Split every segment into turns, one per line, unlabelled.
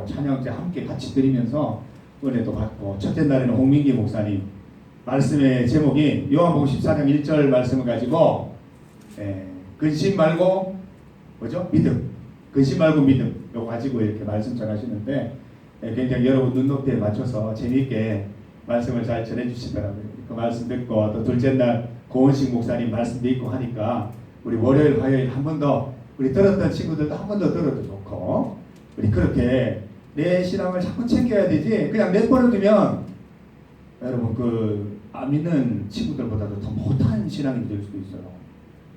찬양제 함께 같이 드리면서 은혜도 받고, 첫째 날에는 홍민기 목사님 말씀의 제목이 요한복음 14장 1절 말씀을 가지고 근심 말고 뭐죠? 믿음. 근심 말고 믿음. 이거 가지고 이렇게 말씀 전하시는데 굉장히 여러분 눈높이에 맞춰서 재미있게 말씀을 잘 전해주시더라고요. 그 말씀 듣고 또 둘째 날 고은식 목사님 말씀도 있고 하니까 우리 월요일 화요일 한 번 더 우리 들었던 친구들도 한 번 더 들어도 좋고, 우리 그렇게 내 신앙을 자꾸 챙겨야 되지 그냥 내버려두면 여러분 안 믿는 친구들보다도 더 못한 신앙이 될 수도 있어요.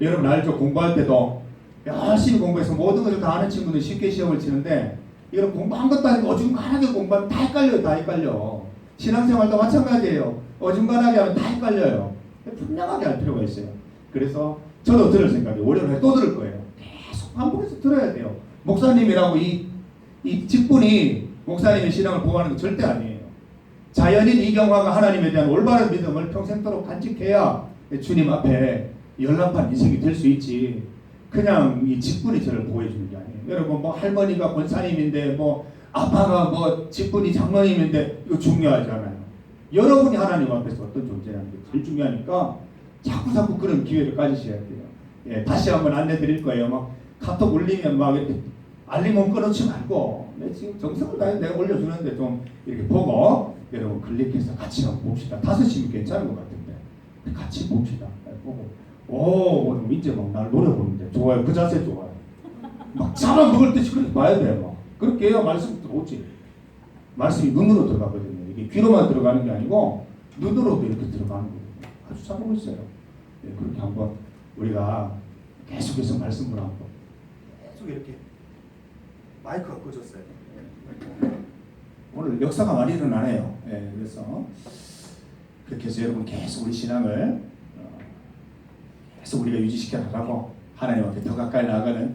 여러분 알죠? 공부할 때도 열심히 공부해서 모든 것을 다 아는 친구는 쉽게 시험을 치는데, 이런 공부한 것도 아니고 어중간하게 공부하면 다 헷갈려요. 다 헷갈려. 신앙생활도 마찬가지예요. 어중간하게 하면 다 헷갈려요. 분명하게 할 필요가 있어요. 그래서 저도 들을 생각이에요. 월요일에 또 들을 거예요. 계속 반복해서 들어야 돼요. 목사님이라고 이 직분이 목사님의 신앙을 보호하는 게 절대 아니에요. 자연인 이경화가 하나님에 대한 올바른 믿음을 평생도록 간직해야 주님 앞에 열람판 인생이 될 수 있지. 그냥 이 직분이 저를 보호해 주는 게 아니에요. 여러분 뭐 할머니가 권사님인데 뭐 아빠가 뭐 직분이 장로님인데 이거 중요하지 않아요. 여러분이 하나님 앞에서 어떤 존재라는 게 제일 중요하니까 자꾸 그런 기회를 가지셔야 돼요. 다시 한번 안내 드릴 거예요. 막 카톡 올리면 막 이렇게 알림은 끊어치 말고 지금 정성을 다해 내가 올려주는데 좀 이렇게 보고 여러분 클릭해서 같이 한번 봅시다. 5시면 괜찮은 것 같은데 같이 봅시다. 보고 오늘 이제 막 날 노려보는데 좋아요. 그 자세 좋아요. 막 잡아먹을 듯이 그렇게 봐야 돼요. 막 그렇게 해야 말씀이 들어오지. 말씀이 눈으로 들어가거든요. 이게 귀로만 들어가는 게 아니고 눈으로도 이렇게 들어가는 거예요. 아주 잘하고 있어요. 그렇게 한번 우리가 계속해서 말씀을 한번 계속 이렇게 마이크가 꺼졌어요. 오늘 역사가 많이 일어나네요. 그래서 그렇게 해서 여러분 계속 우리 신앙을 계속 우리가 유지시켜 나가고 하나님 앞에 더 가까이 나아가는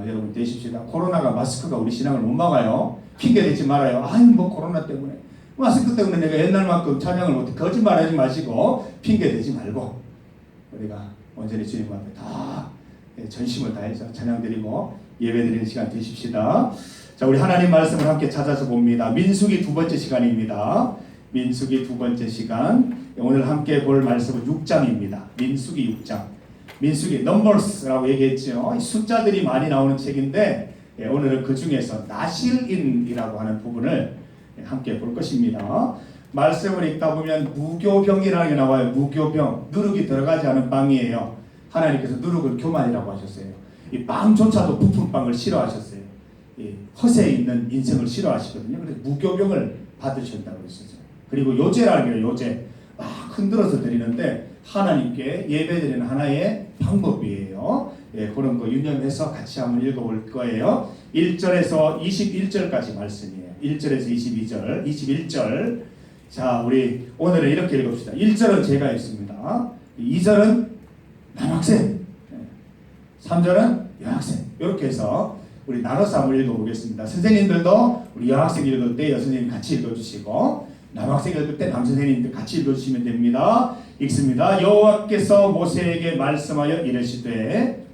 여러분 되십시다. 코로나가 마스크가 우리 신앙을 못 막아요. 핑계 대지 말아요. 아유 뭐 코로나 때문에 마스크 때문에 내가 옛날만큼 찬양을 못해. 거짓말하지 마시고 핑계 대지 말고 우리가 온전히 주님 앞에 다 전심을 다해서 찬양드리고 예배드리는 시간 되십시다. 자, 우리 하나님 말씀을 함께 찾아서 봅니다. 민수기 2번째 시간입니다. 민수기 2번째 시간. 오늘 함께 볼 말씀은 6장입니다. 민수기 6장. 민수기 넘버스라고 얘기했죠. 숫자들이 많이 나오는 책인데 오늘은 그 중에서 나실인이라고 하는 부분을 함께 볼 것입니다. 말씀을 읽다 보면 무교병이라는 게 나와요. 무교병. 누룩이 들어가지 않은 빵이에요. 하나님께서 누룩을 교만이라고 하셨어요. 이 빵조차도 부푼 빵을 싫어하셨어요. 이 허세에 있는 인생을 싫어하시거든요. 그래서 무교병을 받으셨다고 했었어요. 그리고 요제라는 게 요제. 막 흔들어서 드리는데 하나님께 예배드리는 하나의 방법이에요. 그런 거 유념해서 같이 한번 읽어볼 거예요. 1절에서 21절까지 말씀이에요. 1절에서 22절, 21절. 자, 우리 오늘은 이렇게 읽읍시다. 1절은 제가 읽습니다. 2절은 남학생, 3절은 여학생. 이렇게 해서 우리 나눠서 한번 읽어보겠습니다. 선생님들도 우리 여학생 읽을 때 여선생님 같이 읽어주시고 남학생 읽을 때 남선생님들 같이 읽어주시면 됩니다. 읽습니다. 여호와께서 모세에게 말씀하여 이르시되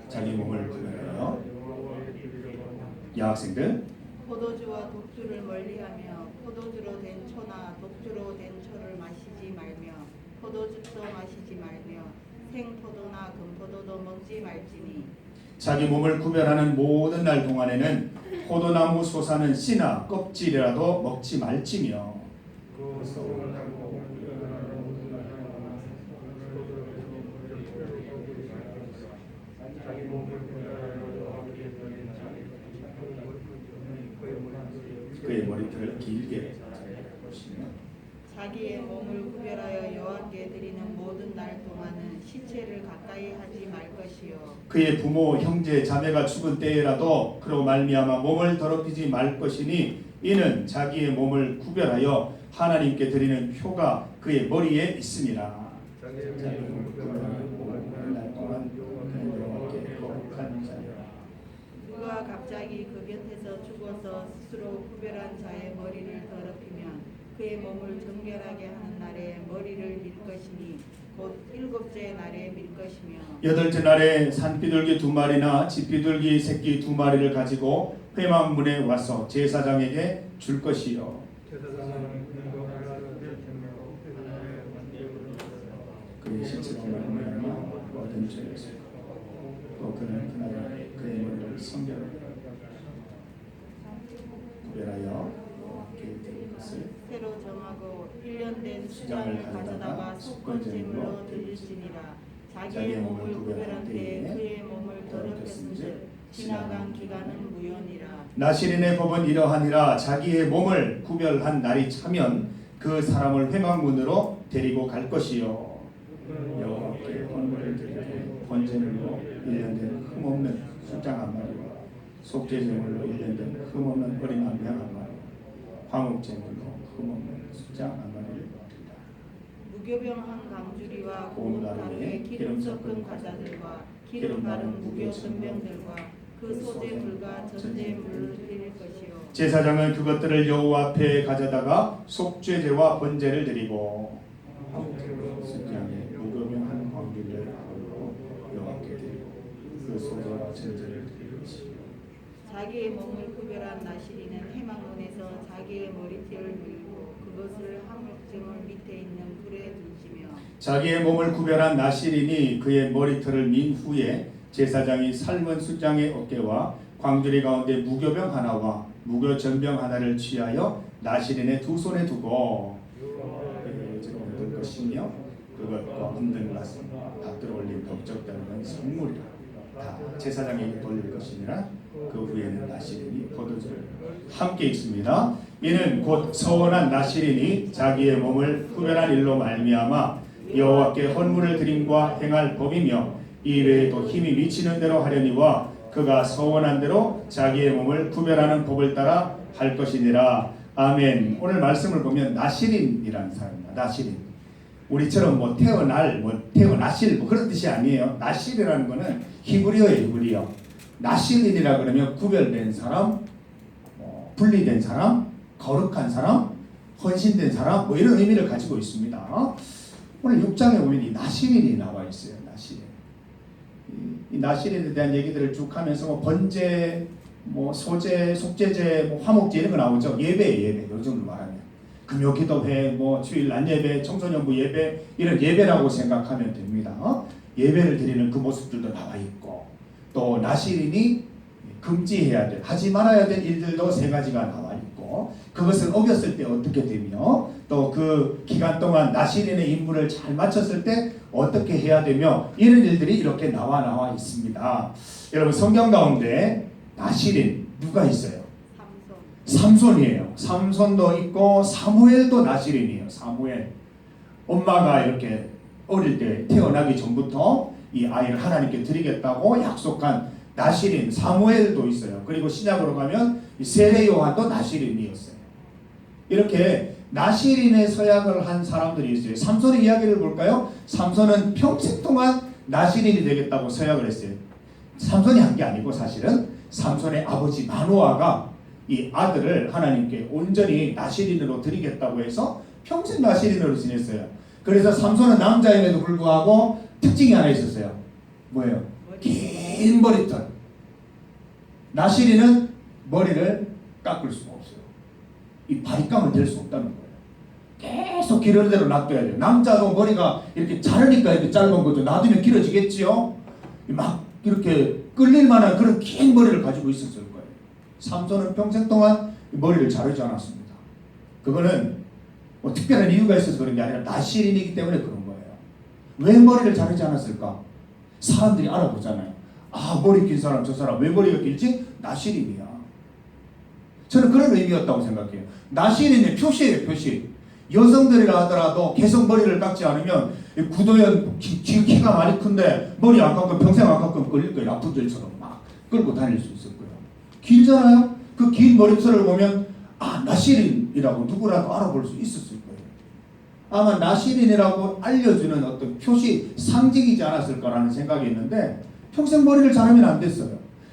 자기 몸을 구별하여 여학생들
포도주와 독주를 멀리하며 포도주로 된 초나 독주로 된 초를 마시지 말며 포도주도 마시지 말며 생포도나 금포도도 먹지 말지니
자기 몸을 구별하는 모든 날 동안에는 포도나무 솟아는 씨나 껍질이라도 먹지 말지며 그의 머리털을 길게 보시며
자기의 몸을 구별하여 여호와께 드리는 모든 날 동안은 시체를 가까이 하지 말 것이요
그의 부모 형제 자매가 죽은 때에라도 그로 말미암아 몸을 더럽히지 말 것이니 이는 자기의 몸을 구별하여 하나님께 드리는 표가 그의 머리에 있음이라.
누가 갑자기 그 곁에서 죽어서 스스로 구별한 자의 머리를 더럽히면 그의 몸을 정결하게 하는 날에 머리를 밀 것이니 곧 일곱째 날에 밀 것이며
여덟째 날에 산비둘기 2마리나 집비둘기 새끼 2마리를 가지고 회막문에 와서 제사장에게 줄 것이요. 그의 신체로 말미암아 모든 죄를 또 그는 그날에 그의 머리를 성결 구별하여 함께 드릴 것을
새로 정하고 1년 된 수장을 가져다가 속건제물로 드릴지니라. 자기의 몸을 구별한 때에 그의 몸을 더럽혔은즉 지나간 기간은 무효니라.
나시린의 법은 이러하니라. 자기의 몸을 구별한 날이 차면 그 사람을 회막문으로 데리고 갈 것이요. 여호와께 헌물을 드리되 번제물로 1년 된 흠없는 수장 한 마리와 속죄제물로 1년 된 흠없는 어린 암양 한 마리, 화목제물로 흠없는 수장 한 마리를 드리라.
무교병 한 강주리와
고운
고운
가루에
가루에 기름 섞은 과자들과 기름 바른 무교 전병들과 그 소제물과 전제물을 드릴 것이요.
제사장은 그것들을 여호와 앞에 가져다가 속죄제와 번제를 드리고 수장에 무교병 한 광주리를 하고 여호와께 드리고 그 소제와 전제를 드릴 것이요.
자기의 몸을 구별한 나시리는 회막문에서 자기의 머리띠를 밀고 그것을 화목제물 밑에 있는 불에 두시며
자기의 몸을 구별한 나시린이 그의 머리털을 민 후에 제사장이 삶은 숫장의 어깨와 광주리 가운데 무교병 하나와 무교전병 하나를 취하여 나시린의 두 손에 두고 들 것이며 그것과 문든 것은 밭들어 올린 덕적다는 성물이라 다 제사장에게 돌릴 것이니라. 그 후에는 나시린이 포도주를 함께 있습니다. 이는 곧 서원한 나시린이 자기의 몸을 구별한 일로 말미암아 여호와께 헌물을 드림과 행할 법이며 이외에도 힘이 미치는 대로 하려니와 그가 서원한 대로 자기의 몸을 구별하는 법을 따라 할 것이니라. 아멘. 오늘 말씀을 보면 나시린이라는 사람입니다. 나시린. 우리처럼 태어나실 그런 뜻이 아니에요. 나실이라는 거는 히브리어예요. 히브리어. 나실인이라 그러면 구별된 사람, 분리된 사람, 거룩한 사람, 헌신된 사람 이런 의미를 가지고 있습니다. 오늘 6장에 보면 이 나실인이 나와 있어요. 나실인. 이 나실인에 대한 얘기들을 쭉 하면서 번제, 소제, 속제제, 화목제 이런 거 나오죠. 예배, 요즘으로 말하면 금요기도회, 주일 낮예배, 청소년부 예배 이런 예배라고 생각하면 됩니다. 예배를 드리는 그 모습들도 나와 있고 또 나시린이 금지해야 될, 하지 말아야 될 일들도 3가지가 나와 있고 그것을 어겼을 때 어떻게 되며 또 그 기간 동안 나시린의 임무를 잘 마쳤을 때 어떻게 해야 되며 이런 일들이 이렇게 나와 있습니다. 여러분 성경 가운데 나시린 누가 있어요? 삼손이에요. 삼손도 있고 사무엘도 나시린이에요. 사무엘. 엄마가 이렇게 어릴 때 태어나기 전부터 이 아이를 하나님께 드리겠다고 약속한 나시린 사무엘도 있어요. 그리고 신약으로 가면 세례 요한도 나시린이었어요. 이렇게 나시린의 서약을 한 사람들이 있어요. 삼손의 이야기를 볼까요? 삼손은 평생 동안 나시린이 되겠다고 서약을 했어요. 삼손이 한 게 아니고 사실은 삼손의 아버지 마노아가 이 아들을 하나님께 온전히 나시린으로 드리겠다고 해서 평생 나시린으로 지냈어요. 그래서 삼손은 남자임에도 불구하고 특징이 하나 있었어요. 뭐예요? 긴 머리털. 나시린은 머리를 깎을 수가 없어요. 이 바리깡을 댈 수 없다는 거예요. 계속 기르는 대로 놔둬야 돼요. 남자도 머리가 이렇게 자르니까 이렇게 짧은 거죠. 놔두면 길어지겠지요. 막 이렇게 끌릴 만한 그런 긴 머리를 가지고 있었을 거예요. 삼손은 평생 동안 머리를 자르지 않았습니다. 그거는 특별한 이유가 있어서 그런 게 아니라 나시린이기 때문에 그런 거예요. 왜 머리를 자르지 않았을까? 사람들이 알아보잖아요. 아, 머리 긴 사람, 저 사람 왜 머리가 길지? 나시린이야. 저는 그런 의미였다고 생각해요. 나시린의 표시예요, 표시. 여성들이라 하더라도 계속 머리를 깎지 않으면 구도연 키가 많이 큰데 머리 안 깎으면 평생 안 깎으면 끌릴 거예요. 아프들처럼 막 끌고 다닐 수 있을 거예요. 길잖아요. 그 긴 머리털을 보면 아, 나시린이라고 누구라도 알아볼 수 있었을 거예요. 아마 나시린이라고 알려주는 어떤 표시, 상징이지 않았을까라는 생각이 있는데 평생 머리를 자르면 안 됐어요.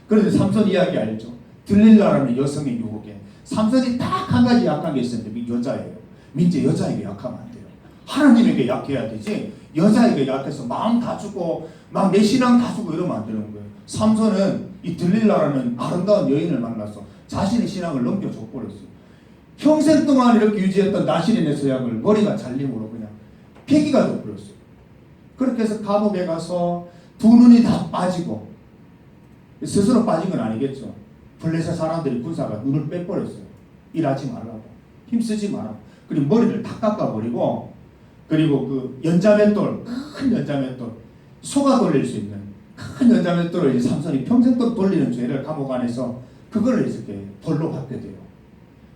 그런데 삼손 이야기 알죠? 들릴라라는 여성의 유혹에 삼손이 딱 한 가지 약한 게 있었는데 여자예요. 민재 여자에게 약하면 안 돼요. 하나님에게 약해야 되지 여자에게 약해서 마음 다 주고 막 내 신앙 다 주고 이러면 안 되는 거예요. 삼손은 이 들릴라라는 아름다운 여인을 만나서 자신의 신앙을 넘겨줘 버렸어요. 평생 동안 이렇게 유지했던 나실인의 서약을 머리가 잘림으로 그냥 폐기가 돼버렸어요. 그렇게 해서 감옥에 가서 두 눈이 다 빠지고, 스스로 빠진 건 아니겠죠. 블레셋 사람들이 군사가 눈을 빼버렸어요. 일하지 말라고, 힘쓰지 말라고. 그리고 머리를 다 깎아버리고, 그리고 그 연자맷돌, 큰 연자맷돌, 소가 돌릴 수 있는 큰 연자맷돌을 이제 삼손이 평생 동안 돌리는 죄를 감옥 안에서 그걸 이렇게 벌로 받게 돼요.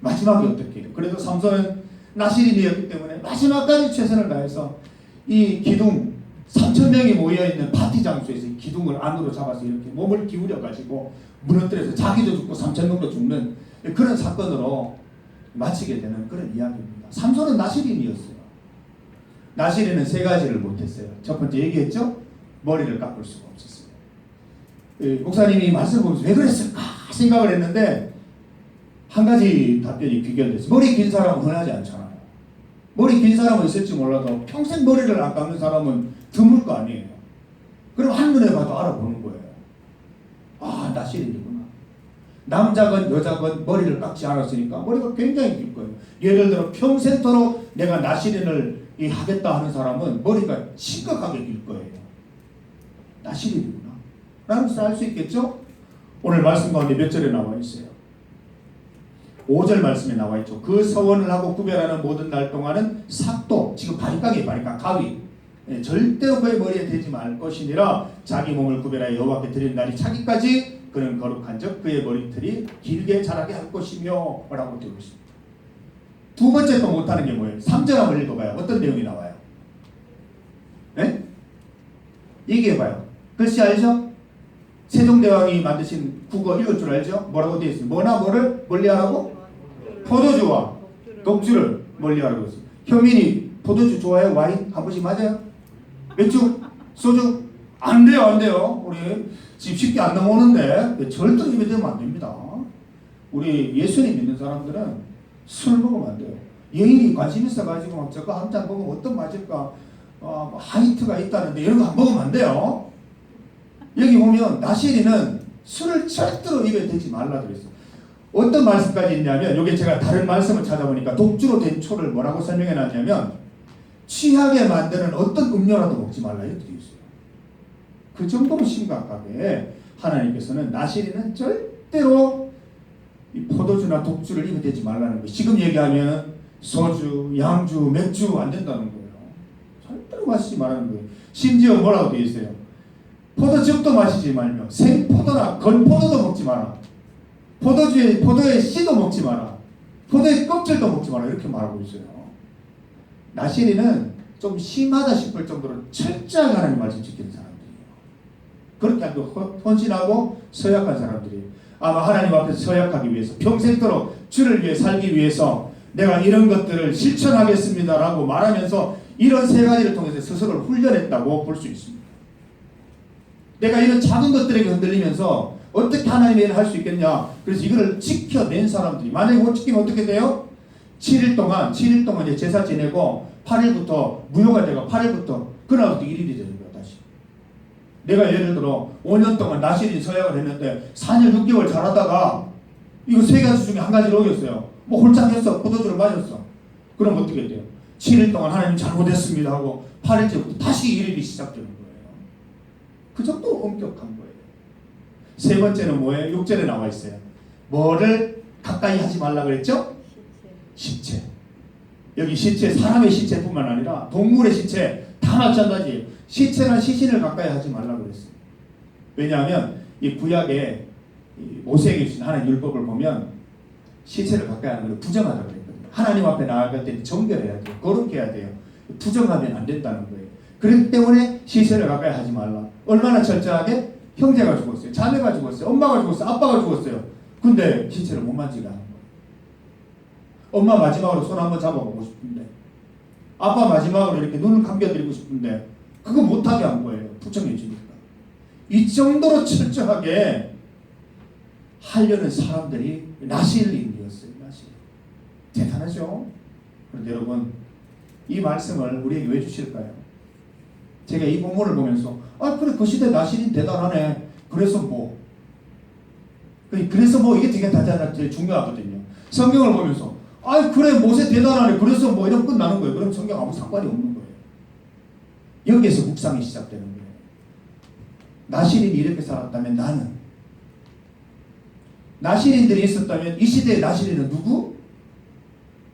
마지막에 어떻게 해요? 그래도 삼손은 나실인이었기 때문에 마지막까지 최선을 다해서 이 기둥 3,000명이 모여있는 파티 장소에서 기둥을 안으로 잡아서 이렇게 몸을 기울여 가지고 무너뜨려서 자기도 죽고 3,000명도 죽는 그런 사건으로 마치게 되는 그런 이야기입니다. 삼손은 나실인이었어요. 나실인은 세 가지를 못했어요. 첫 번째 얘기했죠? 머리를 깎을 수가 없었어요. 목사님이 말씀 보면서 왜 그랬을까 생각을 했는데 한 가지 답변이 귀결됐어요. 머리 긴 사람은 흔하지 않잖아요. 머리 긴 사람은 있을지 몰라도 평생 머리를 안 깎는 사람은 드물 거 아니에요. 그럼 한눈에 봐도 알아보는 거예요. 아, 나실인이구나. 남자건 여자건 머리를 깎지 않았으니까 머리가 굉장히 길 거예요. 예를 들어 평생토록 내가 나실인을 하겠다 하는 사람은 머리가 심각하게 길 거예요. 나실인이구나 라는 것을 알 수 있겠죠? 오늘 말씀 가운데 몇 절에 나와 있어요? 5절 말씀에 나와 있죠. 그 서원을 하고 구별하는 모든 날 동안은 삭도, 지금 바리깡이에요. 가위. 절대로 그의 머리에 대지 말 것이니라. 자기 몸을 구별하여 여호와께 드린 날이 차기까지 그는 거룩한 적 그의 머리털이 길게 자라게 할 것이며 라고 되어 있습니다. 두 번째 또 못하는 게 뭐예요? 3절 한번 읽어봐요. 어떤 내용이 나와요? 네? 얘기해봐요. 글씨 알죠? 세종대왕이 만드신 국어 읽을 줄 알죠? 뭐라고 되어 있어요? 뭐나 뭐를 멀리하라고? 포도주와 독주를 멀리하라고 했어요. 현민이 포도주 좋아해요? 와인? 한 번씩 맞아요? 맥주? 소주? 안 돼요, 안 돼요. 우리 지금 쉽게 안 넘어오는데 절대 입에 대면 안 됩니다. 우리 예수님 믿는 사람들은 술 먹으면 안 돼요. 여인이 관심 있어가지고 막 저거 한 잔 먹으면 어떤 맛일까? 하이트가 있다는데 이런 거 안 먹으면 안 돼요. 여기 보면 나실이는 술을 절대로 입에 대지 말라 그랬어요. 어떤 말씀까지 있냐면, 여기 제가 다른 말씀을 찾아보니까 독주로 된 초를 뭐라고 설명해 놨냐면 취하게 만드는 어떤 음료라도 먹지 말라 이렇게 되어 있어요. 그 정도로 심각하게 하나님께서는 나실이는 절대로 이 포도주나 독주를 입에 대지 말라는 거예요. 지금 얘기하면 소주, 양주, 맥주 안 된다는 거예요. 절대로 마시지 말라는 거예요. 심지어 뭐라고 되어 있어요? 포도즙도 마시지 말며 생포도나 건포도도 먹지 마라. 포도의 씨도 먹지 마라. 포도의 껍질도 먹지 마라. 이렇게 말하고 있어요. 나실이는 좀 심하다 싶을 정도로 철저하게 하나님 말씀 지키는 사람들이에요. 그렇게 하고 헌신하고 서약한 사람들이에요. 아마 하나님 앞에서 서약하기 위해서 평생도록 주를 위해 살기 위해서 내가 이런 것들을 실천하겠습니다라고 말하면서 이런 세 가지를 통해서 스스로를 훈련했다고 볼 수 있습니다. 내가 이런 작은 것들에게 흔들리면서 어떻게 하나님의 일을 할 수 있겠냐. 그래서 이거를 지켜낸 사람들이, 만약에 못 지키면 어떻게 돼요? 7일 동안 이제 제사 지내고 8일부터 무효가 되고 8일부터 그날부터 1일이 되는 거야. 다시 내가 예를 들어 5년 동안 나실인 서약을 했는데 4년 6개월 잘하다가 이거 세 가지 중에 한 가지를 어겼어요. 뭐 홀짝 했어. 포도주를 마셨어. 그럼 어떻게 돼요? 7일 동안 하나님 잘못했습니다 하고 8일째부터 다시 1일이 시작되는 거예요. 그 정도로 엄격한 거예요. 세 번째는 뭐예요? 6절에 나와 있어요. 뭐를 가까이 하지 말라 그랬죠? 시체. 여기 시체, 사람의 시체뿐만 아니라 동물의 시체 다 마찬가지예요. 시체나 시신을 가까이 하지 말라 그랬어요. 왜냐하면 이 구약에 모세에게 주신 하나님 율법을 보면 시체를 가까이 하는 걸 부정하다고 그랬거든요. 하나님 앞에 나아갈 때 정결해야 돼요. 거룩해야 돼요. 부정하면 안 된다는 거예요. 그렇기 때문에 시체를 가까이 하지 말라. 얼마나 철저하게? 형제가 죽었어요. 자매가 죽었어요. 엄마가 죽었어요. 아빠가 죽었어요. 근데 시체를 못 만지게 하는 거예요. 엄마 마지막으로 손 한번 잡아보고 싶은데, 아빠 마지막으로 이렇게 눈을 감겨드리고 싶은데 그거 못하게 한 거예요. 부정해 주니까. 이 정도로 철저하게 하려는 사람들이 나실인이었어요. 나실. 대단하죠? 그런데 여러분, 이 말씀을 우리에게 왜 주실까요? 제가 이 본문을 보면서 그래 그 시대 나시린 대단하네. 그래서 뭐 이게 되게 되게 중요하거든요. 성경을 보면서 그래 모세 대단하네. 그래서 뭐 이러면 끝나는 거예요. 그럼 성경 아무 상관이 없는 거예요. 여기에서 묵상이 시작되는 거예요. 나시린이 이렇게 살았다면 나는, 나시린들이 있었다면 이 시대의 나시린은 누구?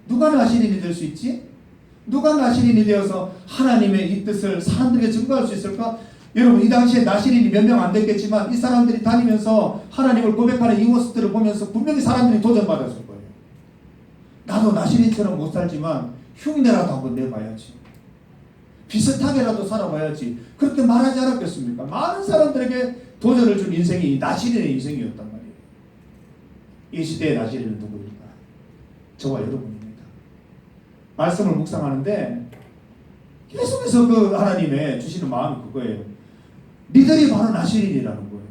누가 나시린이 될 수 있지? 누가 나시린이 되어서 하나님의 이 뜻을 사람들에게 증거할 수 있을까? 여러분 이 당시에 나시린이 몇 명 안 됐겠지만 이 사람들이 다니면서 하나님을 고백하는 이 모습들을 보면서 분명히 사람들이 도전받았을 거예요. 나도 나시린처럼 못 살지만 흉내라도 한번 내봐야지. 비슷하게라도 살아봐야지. 그렇게 말하지 않았겠습니까? 많은 사람들에게 도전을 준 인생이 나시린의 인생이었단 말이에요. 이 시대의 나시린은 누구일까? 저와 여러분입니다. 말씀을 묵상하는데 계속해서 그 하나님의 주시는 마음이 그거예요. 니들이 바로 나시린이라는 거예요.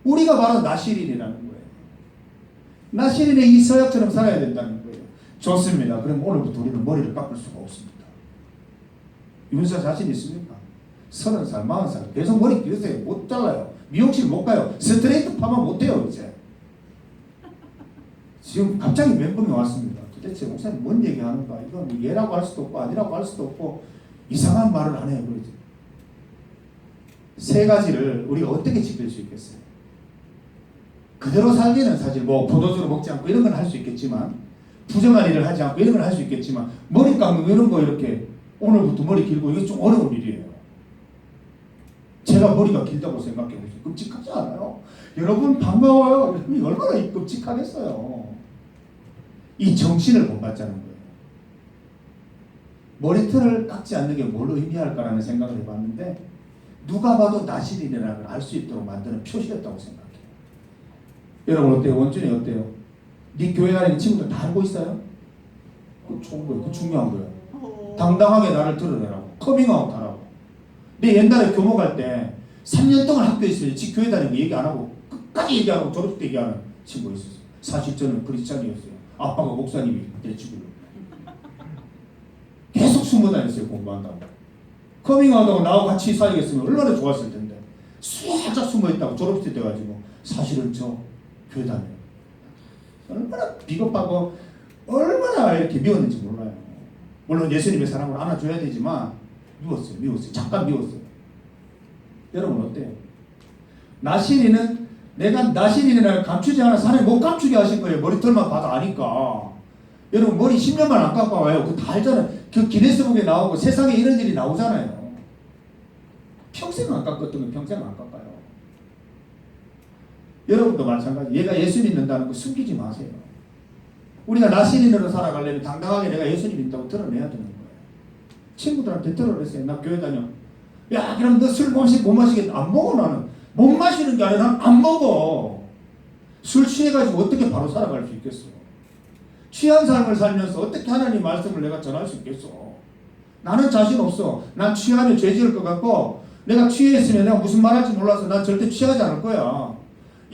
우리가 바로 나시린이라는 거예요. 나시린의 이 서약처럼 살아야 된다는 거예요. 좋습니다. 그럼 오늘부터 우리는 머리를 깎을 수가 없습니다. 윤사 자신 있습니까? 30살, 40살 계속 머리 기르세요. 못 잘라요. 미용실 못 가요. 스트레이트 파마 못 해요 이제. 지금 갑자기 멘붕이 왔습니다. 도대체 목사님 뭔 얘기하는가? 이건 예라고 할 수도 없고 아니라고 할 수도 없고 이상한 말을 하네요. 그러지. 세 가지를 우리가 어떻게 지킬 수 있겠어요? 그대로 살기는 사실 뭐 포도주로 먹지 않고 이런 건 할 수 있겠지만, 부정한 일을 하지 않고 이런 건 할 수 있겠지만, 머리 감고 이런 거 이렇게 오늘부터 머리 길고 이게 좀 어려운 일이에요. 제가 머리가 길다고 생각해보세요. 끔찍하지 않아요? 여러분 반가워요. 얼마나 끔찍하겠어요. 이 정신을 본받자는 거예요. 머리털을 깎지 않는 게 뭘 의미할까라는 생각을 해봤는데 누가 봐도 나시린이라는 걸 알 수 있도록 만드는 표시였다고 생각해요. 여러분 어때요? 원준이 어때요? 네 교회 다니는 친구들 다 알고 있어요? 그거 좋은 거예요. 그거 중요한 거예요. 당당하게 나를 드러내라고. 커밍아웃 하라고. 내 옛날에 교목 할 때 3년 동안 학교에 있으면 지 교회 다니는 거 얘기 안 하고 끝까지 얘기 안 하고 졸업 때 얘기하는 친구가 있었어요. 사실 저는 크리스찬이었어요. 아빠가 목사님이 대치고요. 계속 숨어 다녔어요. 공부한다고. 커밍아웃하고 나하고 같이 살겠으면 얼마나 좋았을 텐데 살짝 숨어있다고 졸업 때 돼가지고 사실은 저 교회 다녀요. 얼마나 비겁하고 얼마나 이렇게 미웠는지 몰라요. 물론 예수님의 사랑을 안아줘야 되지만 미웠어요. 잠깐 미웠어요. 여러분 어때요? 나시린은 내가 나시린이라는 감추지 않아 사람이 못 감추게 하신 거예요. 머리털만 봐도 아니까. 여러분 머리 10년만 안 깎아와요. 그거 다 알잖아요. 그 기네스북에 나오고 세상에 이런 일이 나오잖아요. 평생 안 깎았던 건 평생 안 깎아요. 여러분도 마찬가지. 얘가 예수 믿는다는 거 숨기지 마세요. 우리가 나시린으로 살아가려면 당당하게 내가 예수 믿다고 드러내야 되는 거예요. 친구들한테 드러냈어요. 나 교회 다녀. 야 그럼 너 술 못 마시겠다. 안 먹어 나는. 못 마시는 게 아니라 난 안 먹어. 술 취해가지고 어떻게 바로 살아갈 수 있겠어. 취한 삶을 살면서 어떻게 하나님 말씀을 내가 전할 수 있겠어. 나는 자신 없어. 난 취하면 죄 지을 것 같고 내가 취했으면 내가 무슨 말 할지 몰라서 난 절대 취하지 않을 거야.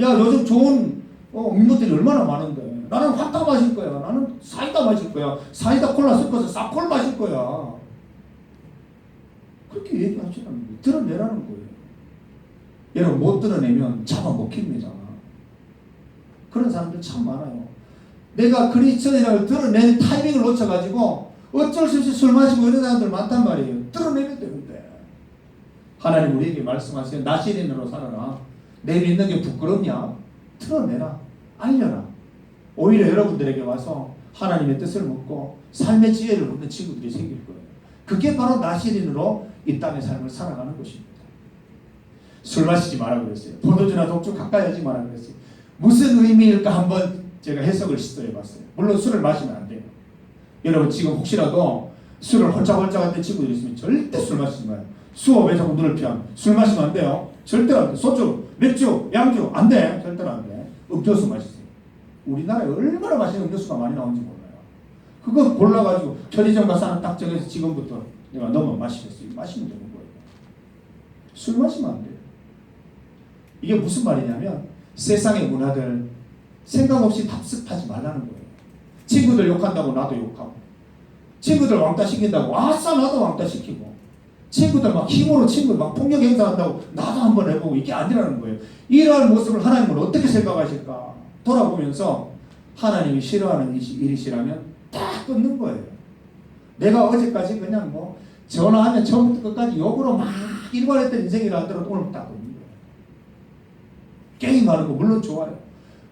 야 요즘 좋은 음료들이 얼마나 많은데 나는 화타 마실 거야. 나는 사이다 마실 거야. 사이다 콜라 섞어서 싹콜 마실 거야. 그렇게 얘기하시라는 거예요. 드러내라는 거예요. 여러분 못 드러내면 잡아먹힙니다. 그런 사람들 참 많아요. 내가 크리스천이라고 드러내는 타이밍을 놓쳐가지고 어쩔 수 없이 술 마시고 이런 사람들 많단 말이에요. 드러내면 되는데. 하나님 우리에게 말씀하세요. 나시린으로 살아라. 내 믿는 게 부끄럽냐? 드러내라. 알려라. 오히려 여러분들에게 와서 하나님의 뜻을 묻고 삶의 지혜를 묻는 친구들이 생길 거예요. 그게 바로 나시린으로 이 땅의 삶을 살아가는 것입니다. 술 마시지 마라 그랬어요. 포도주나 독주 가까이 하지 마라 그랬어요. 무슨 의미일까 한번 제가 해석을 시도해봤어요. 물론 술을 마시면 안 돼요. 여러분 지금 혹시라도 술을 홀짝홀짝 하는 친구들이 있으면 절대 술 마시지 마요. 수업에 자꾸 눈을 피하면 술 마시면 안 돼요. 절대로 안 돼. 소주, 맥주, 양주 안 돼. 절대로 안 돼. 음료수 마시세요. 우리나라에 얼마나 맛있는 음료수가 많이 나오는지 몰라요. 그거 골라가지고 편의점 가서 하나 딱 정해서 지금부터 내가 너무 마시겠어요. 마시면 되는 거예요. 술 마시면 안 돼요. 이게 무슨 말이냐면 세상의 문화들 생각 없이 답습하지 말라는 거예요. 친구들 욕한다고 나도 욕하고 친구들 왕따 시킨다고 아싸 나도 왕따 시키고 친구들 막 힘으로 친구 막 폭력 행사한다고 나도 한번 해보고 이게 아니라는 거예요. 이러한 모습을 하나님은 어떻게 생각하실까? 돌아보면서 하나님이 싫어하는 일이시라면 딱 끊는 거예요. 내가 어제까지 그냥 뭐 전화하면 처음부터 끝까지 욕으로 막 일관했던 인생이라 하더라도 오늘 딱 끊는 거예요. 게임하는 거 물론 좋아요.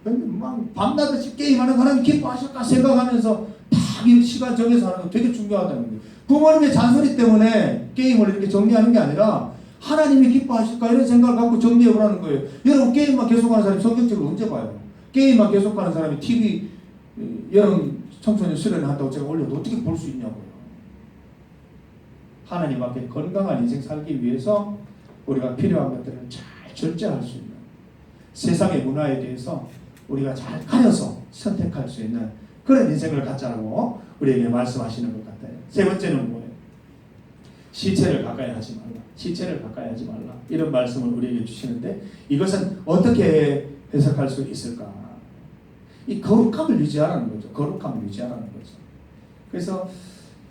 근데 막 밤낮없이 게임하는 하나님 기뻐하실까 생각하면서 딱 이 시간 정해서 하는 거 되게 중요하다는 거예요. 부모님의 잔소리 때문에 게임을 이렇게 정리하는 게 아니라 하나님이 기뻐하실까 이런 생각을 갖고 정리해보라는 거예요. 여러분 게임만 계속하는 사람이 성경책을 언제 봐요? 게임만 계속하는 사람이 TV 여름 청소년 수련을 한다고 제가 올려도 어떻게 볼 수 있냐고요. 하나님 앞에 건강한 인생 살기 위해서 우리가 필요한 것들을 잘 절제할 수 있는 세상의 문화에 대해서 우리가 잘 가려서 선택할 수 있는 그런 인생을 갖자라고 우리에게 말씀하시는 것 같아요. 세 번째는 뭐예요? 시체를 가까이 하지 말라. 시체를 가까이 하지 말라. 이런 말씀을 우리에게 주시는데 이것은 어떻게 해석할 수 있을까? 이 거룩함을 유지하라는 거죠. 거룩함을 유지하라는 거죠. 그래서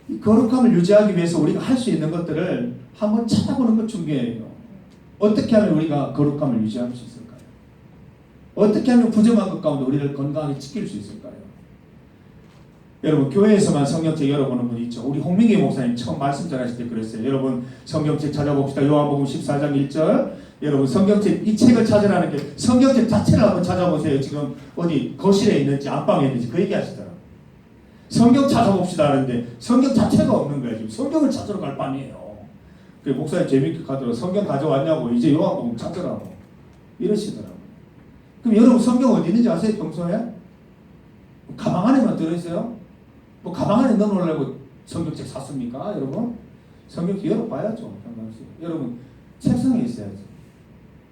이 거룩함을 유지하기 위해서 우리가 할 수 있는 것들을 한번 찾아보는 것 중요해요. 어떻게 하면 우리가 거룩함을 유지할 수 있을까요? 어떻게 하면 부정한 것 가운데 우리를 건강하게 지킬 수 있을까요? 여러분 교회에서만 성경책 열어보는 분이 있죠. 우리 홍민기 목사님 처음 말씀 전하실 때 그랬어요. 여러분 성경책 찾아봅시다. 요한복음 14장 1절. 여러분 성경책 이 책을 찾으라는 게 성경책 자체를 한번 찾아보세요. 지금 어디 거실에 있는지 안방에 있는지 그 얘기 하시더라고요. 성경 찾아봅시다 하는데 성경 자체가 없는 거예요. 지금 성경을 찾으러 갈 판이에요. 그 목사님 재밌게 가더라고요. 성경 가져왔냐고 이제 요한복음 찾으라고 이러시더라고요. 그럼 여러분 성경 어디 있는지 아세요? 평소에? 가방 안에만 들어있어요? 뭐 가방 안에 넣어놓으려고 성경책 샀습니까? 여러분? 성경책 열어봐야죠. 여러분 책상에 있어야죠.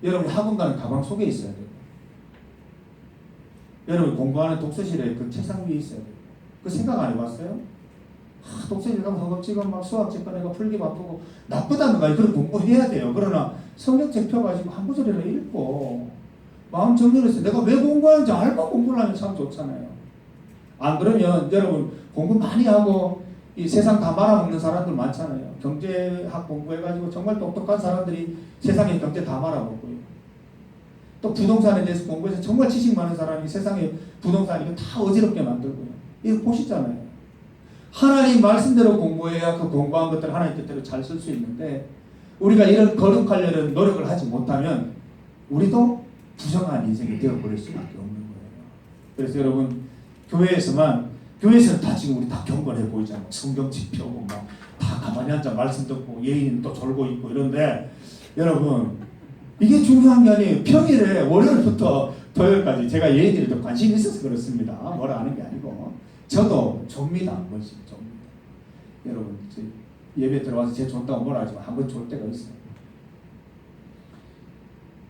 여러분 학원 가는 가방 속에 있어야 돼요. 여러분 공부하는 독서실에 그 책상 위에 있어야 돼요. 그 생각 안 해봤어요? 독서실 가면 허겁지겁 막 수학책 꺼내가 풀기 바쁘고 나쁘다는 거야. 그런 공부해야 돼요. 그러나 성경책 펴가지고 한 구절이라도 읽고 마음 정리를 해서 내가 왜 공부하는지 알고 공부를 하면 참 좋잖아요. 안 그러면 여러분 공부 많이 하고 이 세상 다 말아먹는 사람들 많잖아요. 경제학 공부해가지고 정말 똑똑한 사람들이 세상의 경제 다 말아먹고요. 또 부동산에 대해서 공부해서 정말 지식 많은 사람이 세상에 부동산 이거 다 어지럽게 만들고요. 이거 보시잖아요. 하나님 말씀대로 공부해야 그 공부한 것들을 하나님 뜻대로 잘 쓸 수 있는데 우리가 이런 거룩하려는 노력을 하지 못하면 우리도 부정한 인생이 되어버릴 수밖에 없는 거예요. 그래서 여러분 교회에서는 다 지금 우리 다 경건해 보이잖아요. 성경책 펴고 막 다 가만히 앉아 말씀 듣고 예인 또 졸고 있고 이런데 여러분 이게 중요한 게 아니에요. 평일에 월요일부터 토요일까지 제가 예인들도 관심이 있어서 그렇습니다. 뭐라 하는 게 아니고 저도 좁니다. 한 번씩 좁니다. 여러분 예배 들어와서 제 좋다고 뭐라 하지만 한 번 졸 때가 있어요.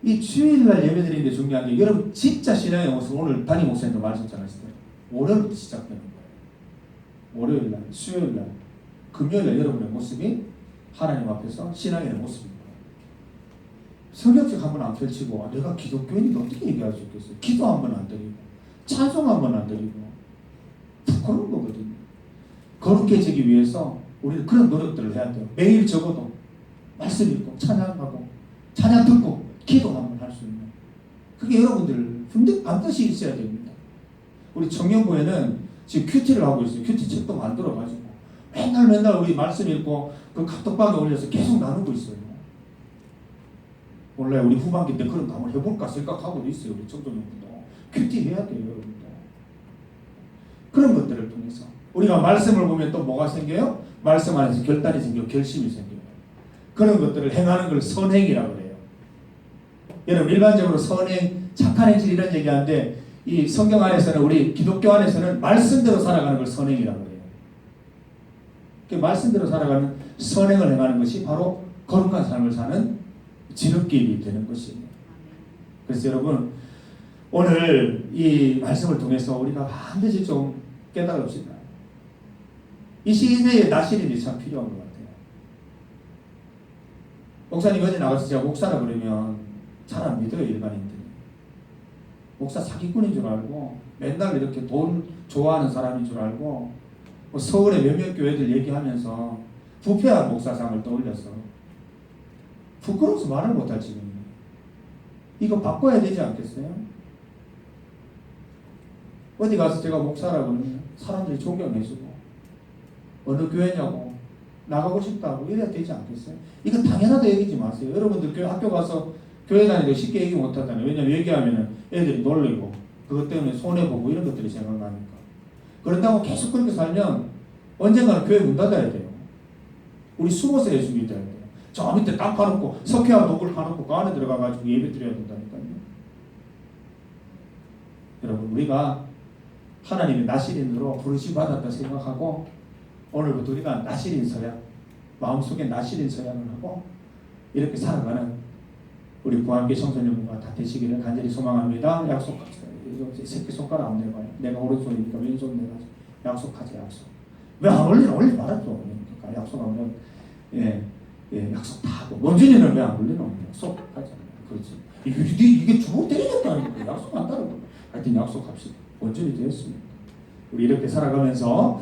이 주일날 예배 드리는 게 중요한 게 여러분 진짜 신앙의 모습 오늘 담임 목사님도 말씀 전하시더라고요. 월요일부터 시작되는 거예요. 월요일날, 수요일날, 금요일날 여러분의 모습이 하나님 앞에서 신앙의 모습입니다. 성경책 한 번 안 펼치고 내가 기독교인인데 어떻게 얘기할 수 있겠어요? 기도 한 번 안 드리고 찬송 한 번 안 드리고 부끄러운 거거든요. 거룩해지기 위해서 우리는 그런 노력들을 해야 돼요. 매일 적어도 말씀 읽고 찬양하고 찬양 듣고 기도 한 번 할 수 있는 그게 여러분들 반드시 있어야 됩니다. 우리 청년부에는 지금 큐티를 하고 있어요. 큐티 책도 만들어가지고 맨날 우리 말씀 읽고 그 카톡방에 올려서 계속 나누고 있어요. 원래 우리 후반기 때 그런 거 한번 해볼까 생각하고도 있어요. 우리 청소년분도 큐티 해야 돼요. 여러분도 그런 것들을 통해서 우리가 말씀을 보면 또 뭐가 생겨요? 말씀 안에서 결단이 생기고 결심이 생겨요. 그런 것들을 행하는 걸 선행이라고 그래요. 여러분 일반적으로 선행, 착한 행실 이런 얘기하는데 이 성경 안에서는 우리 기독교 안에서는 말씀대로 살아가는 걸 선행이라고 해요. 그 말씀대로 살아가는 선행을 행하는 것이 바로 거룩한 삶을 사는 지름길이 되는 것이에요. 그래서 여러분 오늘 이 말씀을 통해서 우리가 반드시 좀 깨달읍시다. 이 시대에 나시림이 참 필요한 것 같아요. 목사님 어제 나가서 제가 목사라 그러면 잘 안 믿어요. 일반인들이. 목사 사기꾼인 줄 알고 맨날 이렇게 돈 좋아하는 사람인 줄 알고 뭐 서울의 몇몇 교회들 얘기하면서 부패한 목사상을 떠올려서 부끄러워서 말을 못할 지경이에요. 이거 바꿔야 되지 않겠어요? 어디 가서 제가 목사라고 그러면 사람들이 존경해주고 어느 교회냐고 나가고 싶다고 이래야 되지 않겠어요? 이거 당연하다 얘기지 마세요. 여러분들 학교 가서 교회 다니는데 쉽게 얘기 못하잖아요. 왜냐면 얘기하면 애들이 놀리고 그것 때문에 손해보고 이런 것들이 생각나니까. 그런다고 계속 그렇게 살면 언젠가는 교회 문 닫아야 돼요. 우리 숨어서 예수 믿어야 돼요. 저 밑에 딱 파놓고 석회와 독을 파놓고 그 안에 들어가가지고 예배 드려야 된다니까요. 여러분 우리가 하나님의 나시린으로 부르심 받았다 생각하고 오늘부터 우리가 나시린 서약, 마음속에 나시린 서약을 하고 이렇게 살아가는 우리 구한교 청소년부가 다 되시기를 간절히 소망합니다. 약속합시다. 새끼손가락 안 내봐요. 내가 오른손이니까 왼손 내가 약속하자. 약속. 왜 안 올리나? 올리지 말았죠. 그러니까 약속하면 약속 다 하고 원준이는 왜 안 올리나? 약속하잖아요. 그렇지. 이게 주먹 때리겠다는 거예요. 약속 안 따르고. 하여튼 약속합시다. 원준이 되었습니다. 우리 이렇게 살아가면서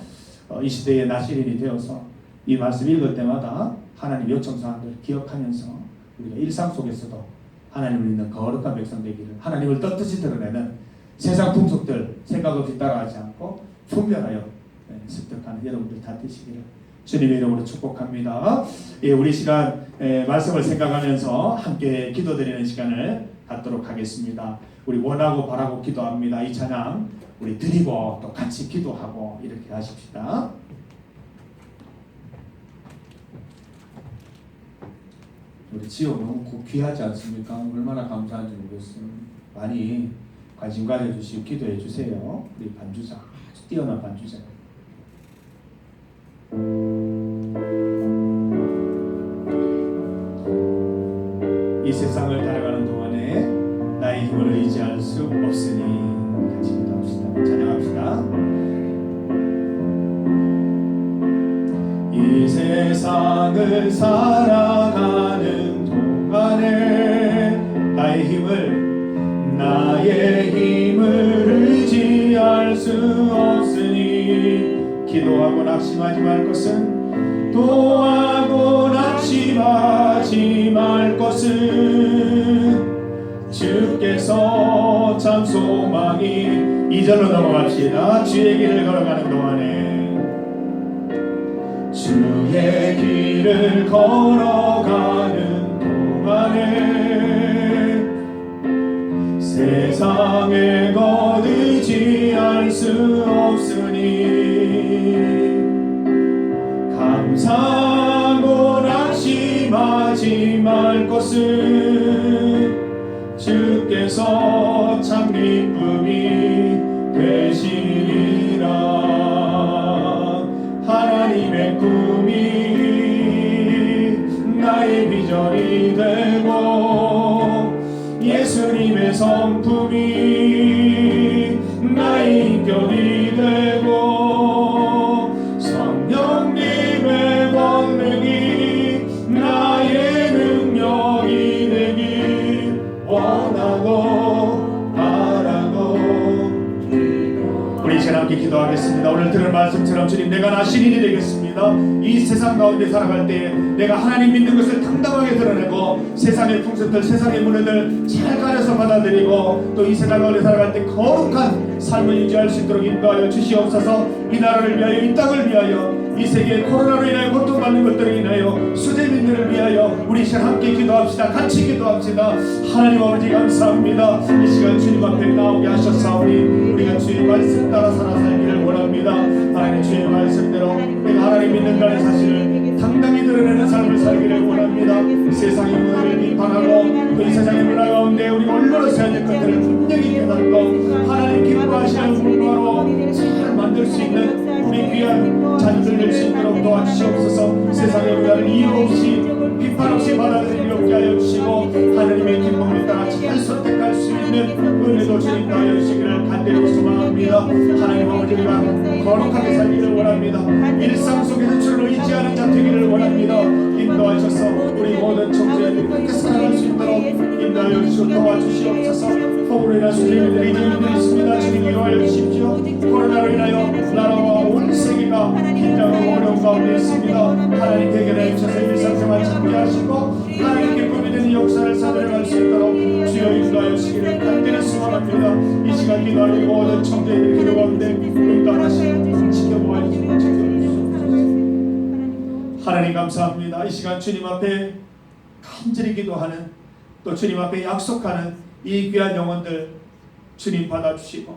이 시대의 나시린이 되어서 이 말씀 읽을 때마다 하나님 요청사항들 기억하면서 우리가 일상 속에서도 하나님을 믿는 거룩한 백성 되기를, 하나님을 떳떳이 드러내는 세상 풍속들 생각 없이 따라하지 않고 분별하여 습득하는 여러분들 다 되시기를 주님의 이름으로 축복합니다. 우리 시간 말씀을 생각하면서 함께 기도드리는 시간을 갖도록 하겠습니다. 우리 원하고 바라고 기도합니다. 이 찬양 우리 드리고 또 같이 기도하고 이렇게 하십시다. 우리 지옥 너무 귀하지 않습니까? 얼마나 감사한지 모르겠어요. 많이 관심 가져주시고 기도해 주세요. 우리 반주자 아주 뛰어난 반주자. 이 세상을 살아가는 동안에 나의 힘을 의지할 수 없으니 같이 기도합시다. 찬양합시다. 이 세상을 살아가는 동안에 나의 힘을 의지할 수 없으니 기도하고 낙심하지 말 것은 도하고 낙심하지 말 것은 주께서 참 소망이 2절로 넘어갑시다. 주의 길을 걸어가는 동안에 주의 길을 걸어가는 동안에 세상에 것 의지할 수 없으니 감사하고 낙심하지 말 것은 주께서 참 기쁨이 되시리라. 하나님의 꿈이 나의 비전이 되고 예수님의 성품이 나의 인격이 되고 성령님의 권능이 나의 능력이 되길 원하고 바라고. 우리 이제 함께 기도하겠습니다. 오늘 들은 말씀처럼 주님, 내가 나시린이 되겠습니다. 이 세상 가운데 살아갈 때 내가 하나님 믿는 것을 당당하게 드러내고 세상의 풍습들, 세상의 문화들 잘 가려서 받아들이고 또 이 세상 가운데 살아갈 때 거룩한 삶을 유지할 수 있도록 인도하여 주시옵소서. 이 나라를 위하여, 이 땅을 위하여, 이 세계에 코로나로 인하여 고통받는 것들을 인하여 수재민들을 위하여 우리 시간 함께 기도합시다. 같이 기도합시다. 하나님 아버지 감사합니다. 이 시간 주님 앞에 나오게 하셨사오니 우리가 주의 말씀 따라 살아 살기를 원합니다. 하나님 주의 말씀대로 내가 하나님 믿는다는 사실을 당당히 드러내는 삶을 살기를 원합니다. 세상의 문화를 비판하고 또 이 세상의 문화 가운데 우리가 얼마나 해야 될 것들을 분명히 깨닫고 하나님 기뻐하시는 문화로 잘 만들 수 있는 우리 귀한 자녀들 될 수 있도록 도와주시옵소서. 세상의 문화를 이유 없이 비판 없이 받아들이게 하여 주시고 하나님의 기쁨을 따라 잘 선택할 수 있는 은혜도 주님 하여 주시기를 간절히 소망합니다. 하나님 아버지가 거룩하게 살기를 원합니다. 일상 속에서 주를 의지하는 자 되기를 원합니다. 인도하셔서 우리 모든 청소년들이 그렇게 살아갈 수 있도록 인도하여 주시고 도와주시옵소서. 폭우로 인한 수재민들이 이전들이 있습니다. 주님 이루하여 주십시오. 코로나로 인하여 나라와 온 세계가 긴장하고 어려운 가운데 있습니다. 하나님 대결해 주셔서 일상생활 참게 하시고 하나님께 기도합니다. 이 모든 청지의 기도 가운데 응답하시고 지켜보아 주시고 하나님 감사합니다. 이 시간 주님 앞에 간절히 기도하는 또 주님 앞에 약속하는 이 귀한 영혼들 주님 받아주시고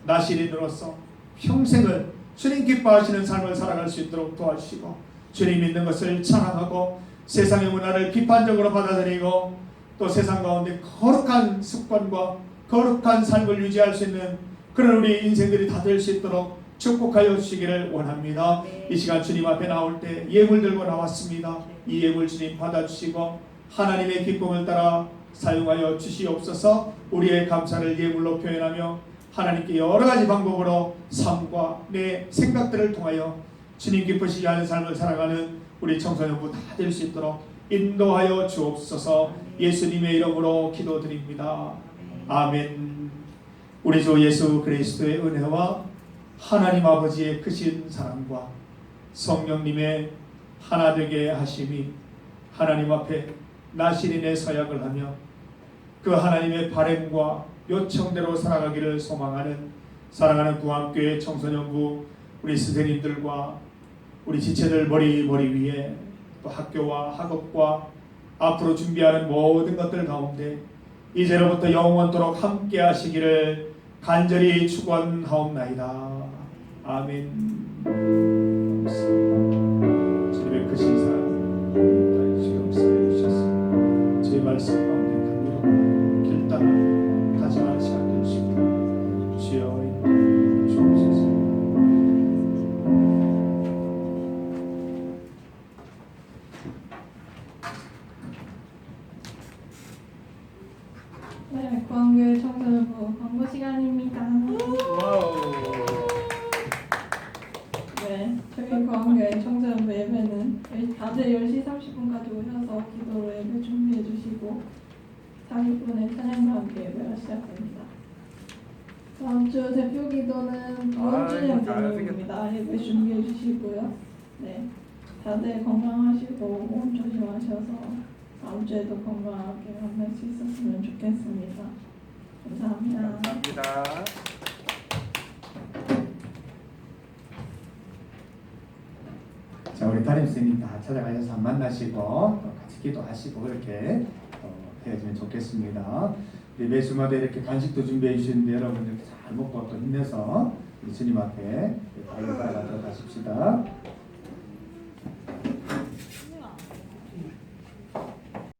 나시린으로서 평생을 주님 기뻐하시는 삶을 살아갈 수 있도록 도와주시고 주님 믿는 것을 찬양하고 세상의 문화를 비판적으로 받아들이고 또 세상 가운데 거룩한 습관과 거룩한 삶을 유지할 수 있는 그런 우리 인생들이 다 될 수 있도록 축복하여 주시기를 원합니다. 이 시간 주님 앞에 나올 때 예물 들고 나왔습니다. 이 예물 주님 받아주시고 하나님의 기쁨을 따라 사용하여 주시옵소서. 우리의 감사를 예물로 표현하며 하나님께 여러 가지 방법으로 삶과 내 생각들을 통하여 주님 기쁘시게 하는 삶을 살아가는 우리 청소년부 다 될 수 있도록 인도하여 주옵소서. 예수님의 이름으로 기도드립니다. 아멘. 우리 주 예수 그리스도의 은혜와 하나님 아버지의 크신 사랑과 성령님의 하나 되게 하심이 하나님 앞에 나시린의 서약을 하며 그 하나님의 바램과 요청대로 살아가기를 소망하는 사랑하는 구암교회 청소년부 우리 선생님들과 우리 지체들 머리 위에 또 학교와 학업과 앞으로 준비하는 모든 것들 가운데 이제로부터 영원토록 함께 하시기를 간절히 축원하옵나이다. 아멘. 주님의 크신 사랑 주님 역사해 주셨습니다. 제 말씀 가운데 감미로 결단을 다짐하는 시간 될 수 있도록 주여 인도해 주옵소서.
네, 구암교회 청소년부 광고 시간입니다. 네, 저희 구암교회 청소년부 예배는 다들 10시 30분까지 오셔서 기도로 예배 준비해 주시고 40분에 찬양과 함께 예배가 시작됩니다. 다음 주 대표 기도는 이원준 형제님입니다. 예배 준비해 주시고요. 네, 다들 건강하시고 몸 조심하셔서 다음 주에도 건강하게 만날 수 있었으면 좋겠습니다. 감사합니다.
감사합니다.
자, 우리 담임 선생님 다 찾아가셔서 만나시고 또 같이 기도하시고 이렇게 헤어지면 좋겠습니다. 우리 매주마다 이렇게 간식도 준비해 주시는데 여러분들 잘 먹고 또 힘내서 우리 주님 앞에 바로 따라가도록 하십시다.